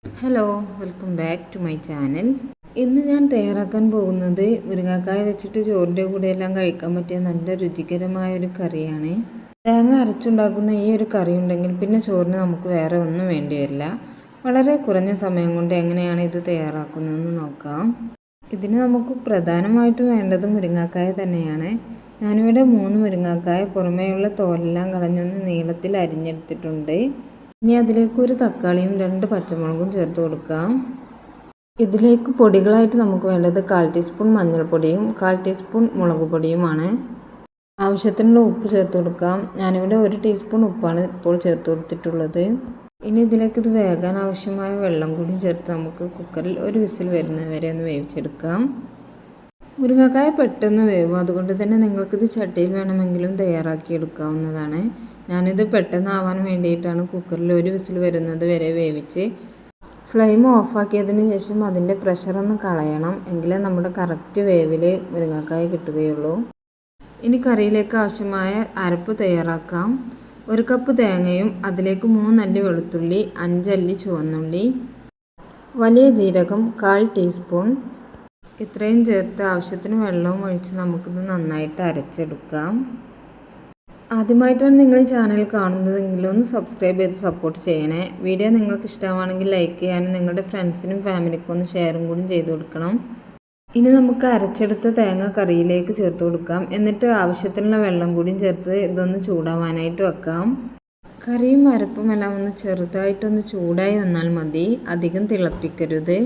Hello, welcome back to my channel. ഇന്ന് ഞാൻ തയ്യാറാക്കാൻ പോകുന്നത് മുരിങ്ങാക്കായ വെച്ചിട്ട് ചോറിൻ്റെ കൂടെ എല്ലാം കഴിക്കാൻ പറ്റിയ നല്ല രുചികരമായ ഒരു കറിയാണ്. തേങ്ങ അരച്ചുണ്ടാക്കുന്ന ഈ ഒരു കറി ഉണ്ടെങ്കിൽ പിന്നെ ചോറിന് നമുക്ക് വേറെ ഒന്നും വേണ്ടി വരില്ല. വളരെ കുറഞ്ഞ സമയം കൊണ്ട് എങ്ങനെയാണ് ഇത് തയ്യാറാക്കുന്നതെന്ന് നോക്കാം. ഇതിന് നമുക്ക് പ്രധാനമായിട്ടും വേണ്ടത് മുരിങ്ങാക്കായ തന്നെയാണ്. ഞാനിവിടെ 3 മുരിങ്ങാക്കായ പുറമേയുള്ള തോലെല്ലാം കളഞ്ഞൊന്ന് നീളത്തിൽ അരിഞ്ഞെടുത്തിട്ടുണ്ട്. ഇനി അതിലേക്ക് ഒരു തക്കാളിയും 2 പച്ചമുളകും ചേർത്ത് കൊടുക്കാം. ഇതിലേക്ക് പൊടികളായിട്ട് നമുക്ക് വേണ്ടത് 1/4 ടീസ്പൂൺ മഞ്ഞൾപ്പൊടിയും 1/4 ടീസ്പൂൺ മുളക് പൊടിയുമാണ്. ആവശ്യത്തിനുള്ള ഉപ്പ് ചേർത്ത് കൊടുക്കാം. ഞാനിവിടെ 1 ടീസ്പൂൺ ഉപ്പാണ് ഇപ്പോൾ ചേർത്ത് കൊടുത്തിട്ടുള്ളത്. ഇനി ഇതിലേക്ക് ഇത് വേകാൻ ആവശ്യമായ വെള്ളം കൂടി ചേർത്ത് നമുക്ക് കുക്കറിൽ ഒരു വിസിൽ വരുന്നത് വരെ ഒന്ന് വേവിച്ചെടുക്കാം. മുരിങ്ങാക്കായ പെട്ടെന്ന് വേവും, അതുകൊണ്ട് തന്നെ നിങ്ങൾക്കിത് ചട്ടിയിൽ വേണമെങ്കിലും തയ്യാറാക്കി എടുക്കാവുന്നതാണ്. ഞാനിത് പെട്ടെന്നാവാൻ വേണ്ടിയിട്ടാണ് കുക്കറിൽ ഒരു വിസിൽ വരുന്നത് വരെ വേവിച്ച് ഫ്ലെയിം ഓഫാക്കിയതിന് ശേഷം അതിൻ്റെ പ്രഷറൊന്ന് കളയണം. എങ്കിലേ നമ്മുടെ കറക്റ്റ് വേവിൽ മുരിങ്ങാക്കായ കിട്ടുകയുള്ളൂ. ഇനി കറിയിലേക്ക് ആവശ്യമായ അരപ്പ് തയ്യാറാക്കാം. 1 കപ്പ് തേങ്ങയും അതിലേക്ക് 3 അല്ലി വെളുത്തുള്ളി, 5 അല്ലി ചുവന്നുള്ളി, വലിയ ജീരകം 1/4 ടീസ്പൂൺ ഇത്രയും ചേർത്ത് ആവശ്യത്തിന് വെള്ളവും ഒഴിച്ച് നമുക്കിത് നന്നായിട്ട് അരച്ചെടുക്കാം. ആദ്യമായിട്ടാണ് നിങ്ങൾ ഈ ചാനൽ കാണുന്നതെങ്കിൽ ഒന്ന് സബ്സ്ക്രൈബ് ചെയ്ത് സപ്പോർട്ട് ചെയ്യണേ. വീഡിയോ നിങ്ങൾക്ക് ഇഷ്ടമാണെങ്കിൽ ലൈക്ക് ചെയ്യാനും നിങ്ങളുടെ ഫ്രണ്ട്സിനും ഫാമിലിക്കും ഒന്ന് ഷെയറും കൂടി ചെയ്ത് കൊടുക്കണം. ഇനി നമുക്ക് അരച്ചെടുത്ത തേങ്ങ കറിയിലേക്ക് ചേർത്ത് കൊടുക്കാം. എന്നിട്ട് ആവശ്യത്തിനുള്ള വെള്ളം കൂടിയും ചേർത്ത് ഇതൊന്ന് ചൂടാവാനായിട്ട് വെക്കാം. കറിയും അരപ്പും എല്ലാം ഒന്ന് ചെറുതായിട്ടൊന്ന് ചൂടായി വന്നാൽ മതി, അധികം തിളപ്പിക്കരുത്.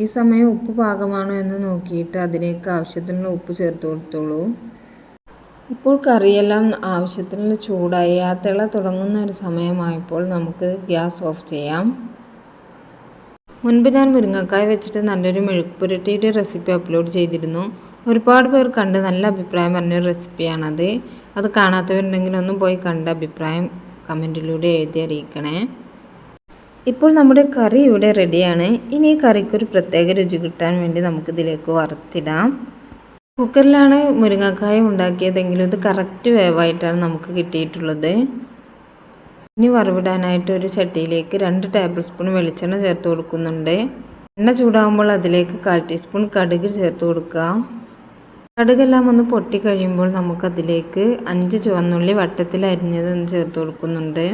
ഈ സമയം ഉപ്പ് പാകമാണോ എന്ന് നോക്കിയിട്ട് അതിലേക്ക് ആവശ്യത്തിനുള്ള ഉപ്പ് ചേർത്ത് കൊടുത്തോളൂ. ഇപ്പോൾ കറിയെല്ലാം ആവശ്യത്തിനുള്ള ചൂടായി ആ തിള തുടങ്ങുന്ന ഒരു സമയമായപ്പോൾ നമുക്ക് ഗ്യാസ് ഓഫ് ചെയ്യാം. മുൻപ് ഞാൻ മുരിങ്ങക്കായ വെച്ചിട്ട് നല്ലൊരു മെഴുക്കുപുരട്ടിയുടെ റെസിപ്പി അപ്ലോഡ് ചെയ്തിരുന്നു. ഒരുപാട് പേർ കണ്ട് നല്ല അഭിപ്രായം പറഞ്ഞൊരു റെസിപ്പിയാണത്. അത് കാണാത്തവരുണ്ടെങ്കിൽ ഒന്ന് പോയി കണ്ട അഭിപ്രായം കമൻറ്റിലൂടെ എഴുതി അറിയിക്കണേ. ഇപ്പോൾ നമ്മുടെ കറി ഇവിടെ റെഡിയാണ്. ഇനി ഈ കറിക്കൊരു പ്രത്യേക രുചി കിട്ടാൻ വേണ്ടി നമുക്കിതിലേക്ക് വറുത്തിടാം. കുക്കറിലാണ് മുരിങ്ങക്കായ ഉണ്ടാക്കിയതെങ്കിലും ഇത് കറക്റ്റ് വേവായിട്ടാണ് നമുക്ക് കിട്ടിയിട്ടുള്ളത്. ഇനി വറവിടാനായിട്ട് ഒരു ചട്ടിയിലേക്ക് 2 ടേബിൾ സ്പൂൺ വെളിച്ചെണ്ണ ചേർത്ത് കൊടുക്കുന്നുണ്ട്. എണ്ണ ചൂടാകുമ്പോൾ അതിലേക്ക് 1/4 ടീസ്പൂൺ കടുക് ചേർത്ത് കൊടുക്കാം. കടുകെല്ലാം ഒന്ന് പൊട്ടി കഴിയുമ്പോൾ നമുക്കതിലേക്ക് 5 ചുവന്നുള്ളി വട്ടത്തിൽ അരിഞ്ഞത് ചേർത്ത് കൊടുക്കുന്നുണ്ട്.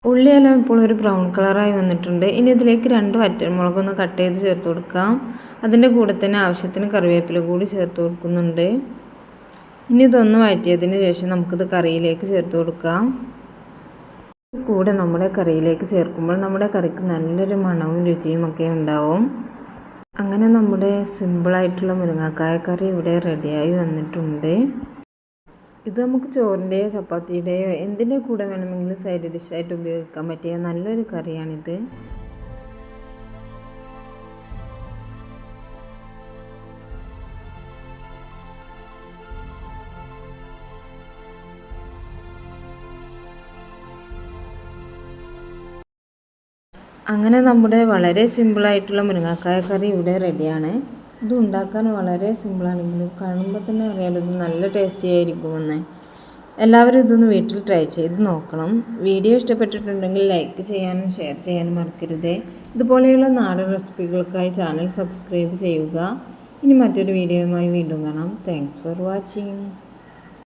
ഉള്ളിയെല്ലാം ഇപ്പോൾ ഒരു ബ്രൗൺ കളറായി വന്നിട്ടുണ്ട്. ഇനി ഇതിലേക്ക് 2 വറ്റൽമുളകൊന്ന് കട്ട് ചെയ്ത് ചേർത്ത് കൊടുക്കാം. അതിൻ്റെ കൂടെ തന്നെ ആവശ്യത്തിന് കറിവേപ്പില കൂടി ചേർത്ത് കൊടുക്കുന്നുണ്ട്. ഇനി ഇതൊന്ന് വഴറ്റിയതിന് ശേഷം നമുക്കിത് കറിയിലേക്ക് ചേർത്ത് കൊടുക്കാം. കൂടെ നമ്മുടെ കറിയിലേക്ക് ചേർക്കുമ്പോൾ നമ്മുടെ കറിക്ക് നല്ലൊരു മണവും രുചിയും ഒക്കെ ഉണ്ടാവും. അങ്ങനെ നമ്മുടെ സിമ്പിളായിട്ടുള്ള മുരിങ്ങാക്കായ കറി ഇവിടെ റെഡിയായി വന്നിട്ടുണ്ട്. ഇത് നമുക്ക് ചോറിൻ്റെയോ ചപ്പാത്തിയുടെയോ എന്തിൻ്റെ കൂടെ വേണമെങ്കിലും സൈഡ് ഡിഷായിട്ട് ഉപയോഗിക്കാൻ പറ്റിയ നല്ലൊരു കറിയാണിത്. അങ്ങനെ നമ്മുടെ വളരെ സിമ്പിളായിട്ടുള്ള മുരിങ്ങാക്കായ കറി ഇവിടെ റെഡിയാണ്. ഇത് ഉണ്ടാക്കാൻ വളരെ സിമ്പിളാണെങ്കിലും കാണുമ്പോൾ തന്നെ അറിയാലോ ഇത് നല്ല ടേസ്റ്റി ആയിരിക്കുമെന്ന്. എല്ലാവരും ഇതൊന്ന് വീട്ടിൽ ട്രൈ ചെയ്ത് നോക്കണം. വീഡിയോ ഇഷ്ടപ്പെട്ടിട്ടുണ്ടെങ്കിൽ ലൈക്ക് ചെയ്യാനും ഷെയർ ചെയ്യാനും മറക്കരുത്. ഇതുപോലെയുള്ള നാടൻ റെസിപ്പികൾക്കായി ചാനൽ സബ്സ്ക്രൈബ് ചെയ്യുക. ഇനി മറ്റൊരു വീഡിയോയുമായി വീണ്ടും കാണാം. Thanks for watching.